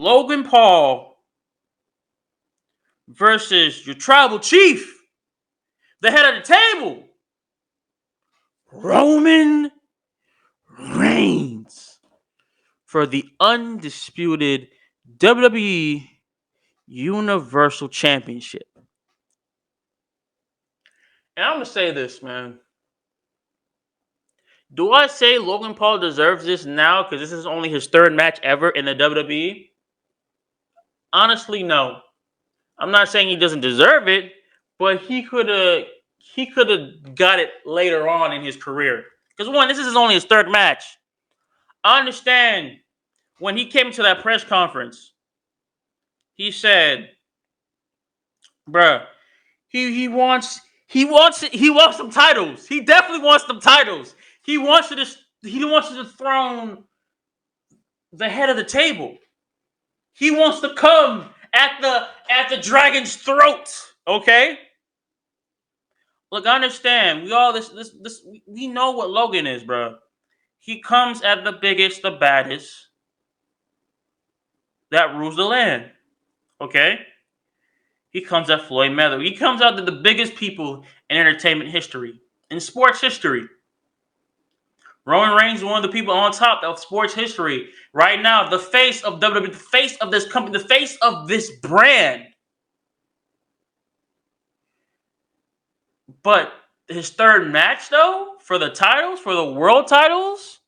Logan Paul versus your tribal chief, the head of the table, Roman Reigns, for the undisputed WWE Universal Championship. And I'm going to say this, man. Do I say Logan Paul deserves this now because this is only his third match ever in the WWE? Honestly, no. I'm not saying he doesn't deserve it, but he could have got it later on in his career. Because one, this is only his third match. I understand when he came to that press conference, he said, bruh, he wants some titles. He definitely wants some titles. He wants to dethrone the head of the table. He wants to come at the dragon's throat. Okay? Look, I understand. We know what Logan is, bro. He comes at the biggest, the baddest that rules the land. Okay? He comes at Floyd Mayweather. He comes out to the biggest people in entertainment history, in sports history. Roman Reigns is one of the people on top of sports history right now. The face of WWE, the face of this company, the face of this brand. But his third match, though, for the titles, for the world titles,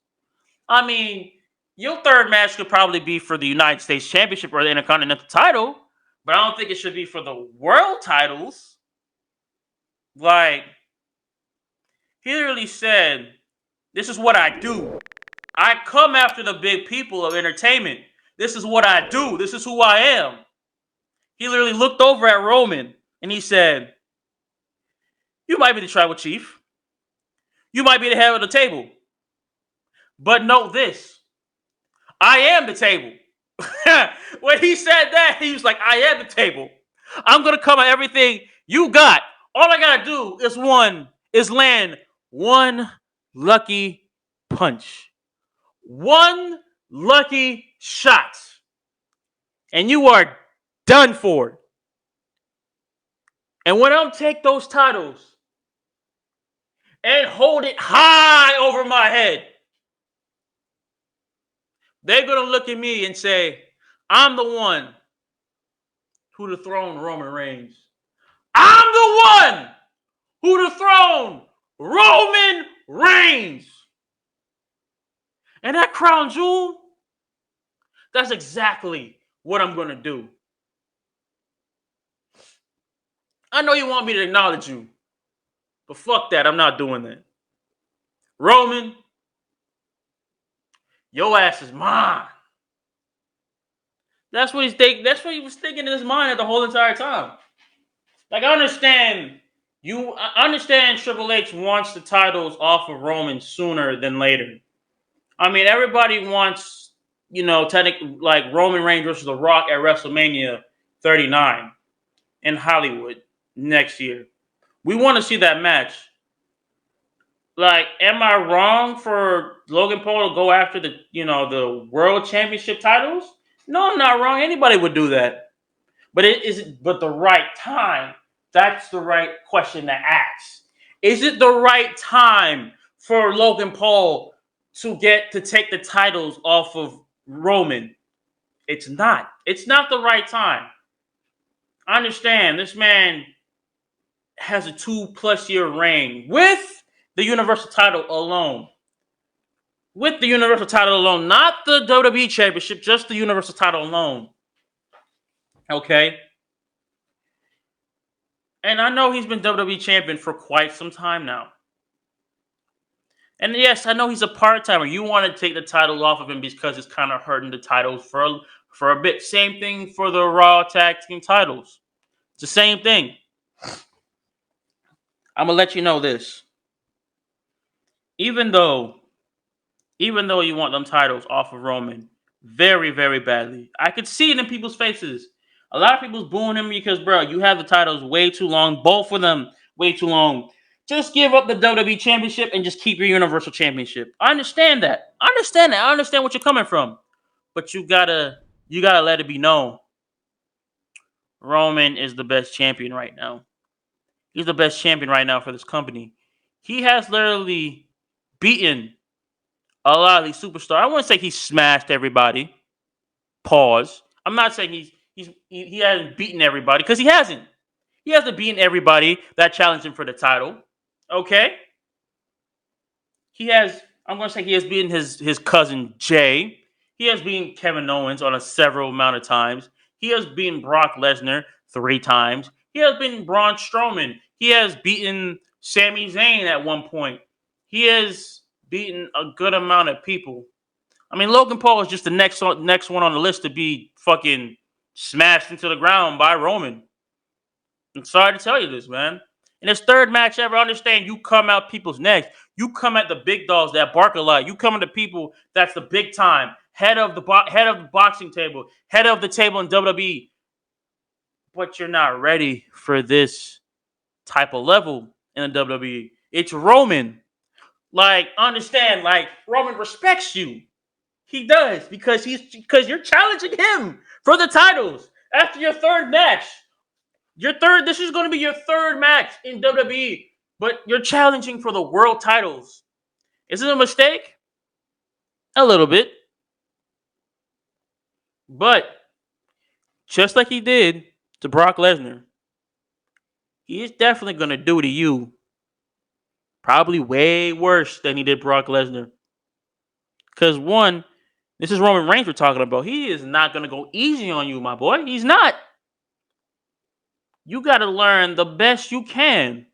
I mean, your third match could probably be for the United States Championship or the Intercontinental title, but I don't think it should be for the world titles. Like, he literally said, this is what I do. I come after the big people of entertainment. This is what I do. This is who I am. He literally looked over at Roman and he said, you might be the tribal chief. You might be the head of the table. But note this. I am the table. When he said that, he was like, I am the table. I'm going to come at everything you got. All I got to do is land one lucky punch. One lucky shot. And you are done for. And when I take those titles and hold it high over my head, they're going to look at me and say, I'm the one who dethroned Roman Reigns. I'm the one who dethroned Roman Reigns. And that crown jewel, that's exactly what I'm going to do. I know you want me to acknowledge you, but fuck that. I'm not doing that. Roman, your ass is mine. That's what he's thinking. That's what he was thinking in his mind the whole entire time. Like, I understand Triple H wants the titles off of Roman sooner than later. I mean, everybody wants, like Roman Reigns versus The Rock at WrestleMania 39 in Hollywood next year. We want to see that match. Like, am I wrong for Logan Paul to go after the World Championship titles? No, I'm not wrong. Anybody would do that. But but the right time? That's the right question to ask. Is it the right time for Logan Paul to take the titles off of Roman? It's not. It's not the right time. I understand this man has a 2+ year reign with the Universal title alone. With the Universal title alone, not the WWE Championship, just the Universal title alone. Okay? And I know he's been WWE Champion for quite some time now. And yes, I know he's a part-timer. You want to take the title off of him because it's kind of hurting the titles for a bit. Same thing for the Raw Tag Team titles. It's the same thing. I'm going to let you know this. Even though you want them titles off of Roman very, very badly, I could see it in people's faces. A lot of people's booing him because, bro, you have the titles way too long. Both of them way too long. Just give up the WWE Championship and just keep your Universal Championship. I understand that. I understand what you're coming from. But you gotta You gotta let it be known. Roman is the best champion right now. He's the best champion right now for this company. He has literally beaten a lot of these superstars. I wouldn't say he smashed everybody. Pause. I'm not saying he hasn't beaten everybody because he hasn't. He hasn't beaten everybody that challenged him for the title. Okay, he has. I'm gonna say he has beaten his cousin Jay. He has beaten Kevin Owens on a several amount of times. He has beaten Brock Lesnar 3 times. He has beaten Braun Strowman. He has beaten Sami Zayn at one point. He has beaten a good amount of people. I mean, Logan Paul is just the next one on the list to be fucking smashed into the ground by Roman. I'm sorry to tell you this, man. In his third match ever, understand you come out people's necks. You come at the big dogs that bark a lot. You come at the people that's the big time head of the boxing table, head of the table in WWE. But you're not ready for this type of level in the WWE. It's Roman. Like, understand, like Roman respects you. He does because you're challenging him for the titles after your third match. This is going to be your third match in WWE, but you're challenging for the world titles. Is it a mistake? A little bit. But just like he did to Brock Lesnar, he is definitely going to do to you probably way worse than he did Brock Lesnar. Because one, this is Roman Reigns we're talking about. He is not going to go easy on you, my boy. He's not. You got to learn the best you can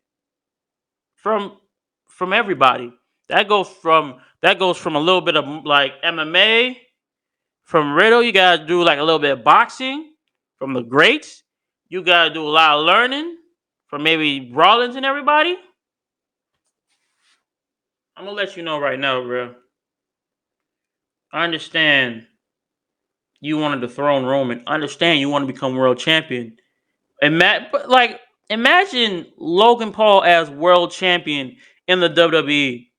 from everybody. That goes from a little bit of like MMA. From Riddle, you gotta do like a little bit of boxing. From the greats, you gotta do a lot of learning from maybe Rollins and everybody. I'm gonna let you know right now, bro. I understand you wanted to dethrone Roman. I understand you want to become world champion. But like, imagine Logan Paul as world champion in the WWE.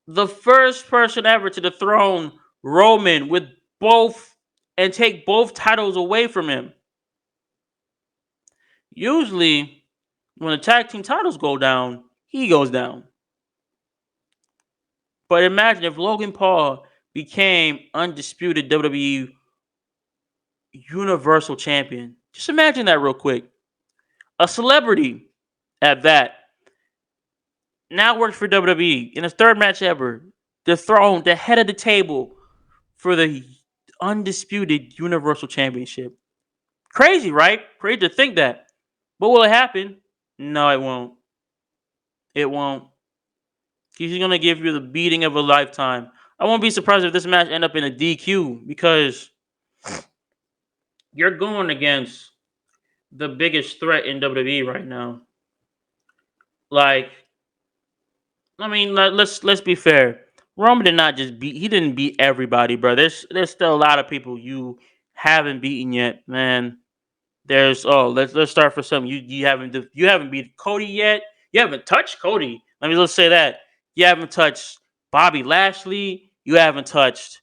The first person ever to dethrone Roman with both and take both titles away from him. Usually, when the tag team titles go down, he goes down. But imagine if Logan Paul became undisputed WWE Universal Champion. Just imagine that real quick. A celebrity at that now works for WWE in his third match ever. Dethroned the head of the table for the undisputed Universal Championship. Crazy, right? Crazy to think that. But will it happen? No, it won't. It won't. He's going to give you the beating of a lifetime. I won't be surprised if this match end up in a DQ because you're going against the biggest threat in WWE right now. Like, I mean, let's be fair. Roman did not just beat. He didn't beat everybody, bro. There's still a lot of people you haven't beaten yet, man. Let's start for some. You haven't beat Cody yet. You haven't touched Cody. Let's say that. You haven't touched Bobby Lashley. You haven't touched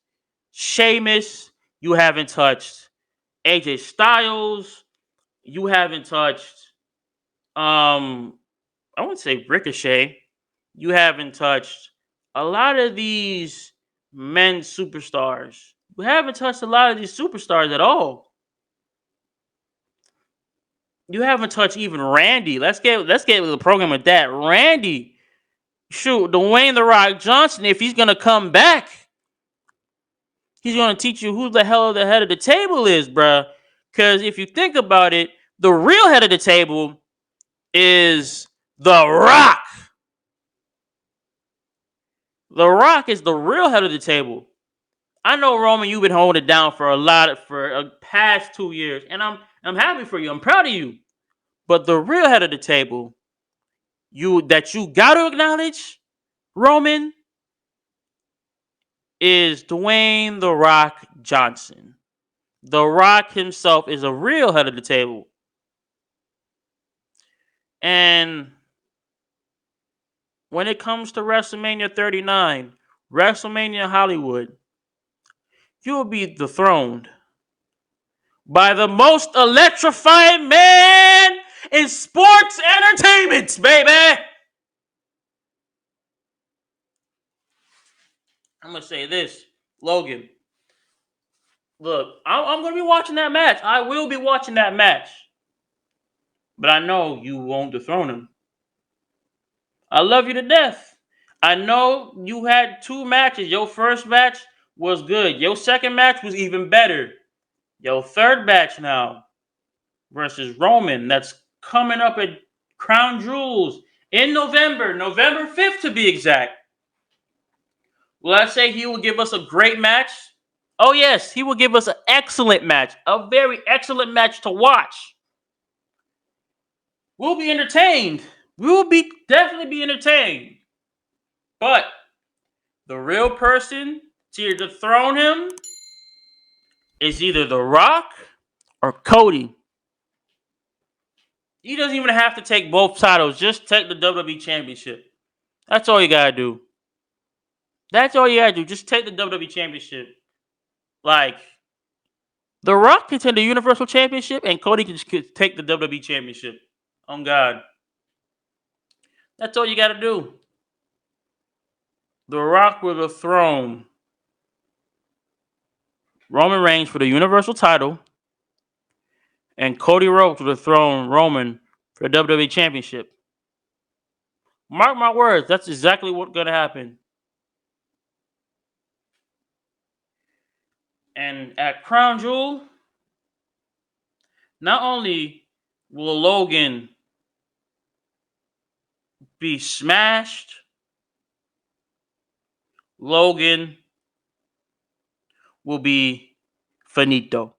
Sheamus. You haven't touched AJ Styles. You haven't touched I wouldn't say Ricochet. You haven't touched a lot of these men superstars. You haven't touched a lot of these superstars at all. You haven't touched even Randy. Let's get with the program with that. Randy. Shoot, Dwayne the Rock Johnson, if he's gonna come back, he's gonna teach you who the hell the head of the table is, bruh. Cause if you think about it, the real head of the table is The Rock. The Rock is the real head of the table. I know Roman, you've been holding it down for a past 2 years, and I'm happy for you. I'm proud of you. But the real head of the table, you gotta acknowledge, Roman, is Dwayne The Rock Johnson. The Rock himself is a real head of the table. And when it comes to WrestleMania 39, WrestleMania Hollywood, you will be dethroned by the most electrifying man in sports entertainment, baby. I'm going to say this, Logan. Look, I'm going to be watching that match. I will be watching that match. But I know you won't dethrone him. I love you to death. I know you had 2 matches. Your first match was good. Your second match was even better. Your third match now versus Roman, that's coming up at Crown Jewels in November 5th to be exact. Will I say he will give us a great match? Oh yes, he will give us an excellent match. A very excellent match to watch. We'll be entertained. We will definitely be entertained. But the real person to dethrone him is either The Rock or Cody. He doesn't even have to take both titles. Just take the WWE Championship. That's all you gotta do. That's all you gotta do. Just take the WWE Championship. Like, The Rock can take the Universal Championship, and Cody can just take the WWE Championship. On God. That's all you gotta do. The Rock will dethrone Roman Reigns for the Universal title, and Cody Rhodes will dethrone Roman for the WWE Championship. Mark my words, that's exactly what's going to happen. And at Crown Jewel, not only will Logan be smashed, Logan will be finito.